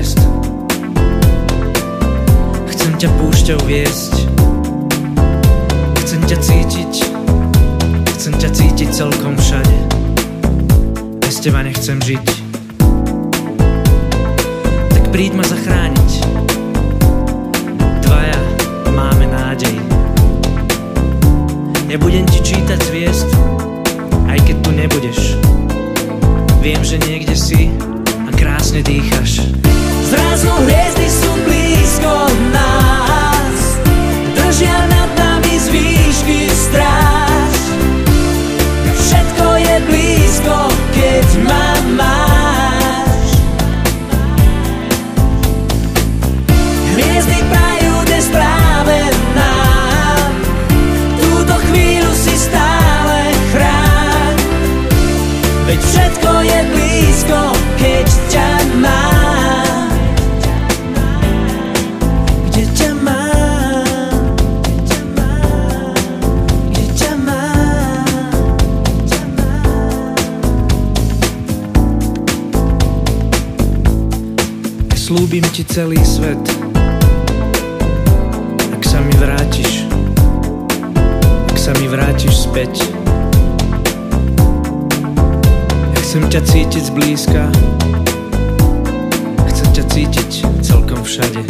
hviezd. Chcem ťa púšťou viesť, chcem ťa cítiť celkom všade. Bez teba nechcem žiť, tak príď ma zachrániť. Dvaja máme nádej. Ja budem ti čítať z hviezd, aj keď tu nebudeš. Viem, že niekde si a krásne dýchaš. Zrazu hviezdy sú blízko nás, držia nad nami z výšky stráž. Všetko je blízko, keď ma máš. Hviezdy prajú dnes práve nám, túto chvíľu si stále chráň. Veď všetko je blízko, keď ťa mám. Kde ťa mám, kde ťa mám. Slúbim ti celý svet, ak sa mi vrátiš späť. Chcem ťa cítiť zblízka, chcem ťa cítiť celkom všade.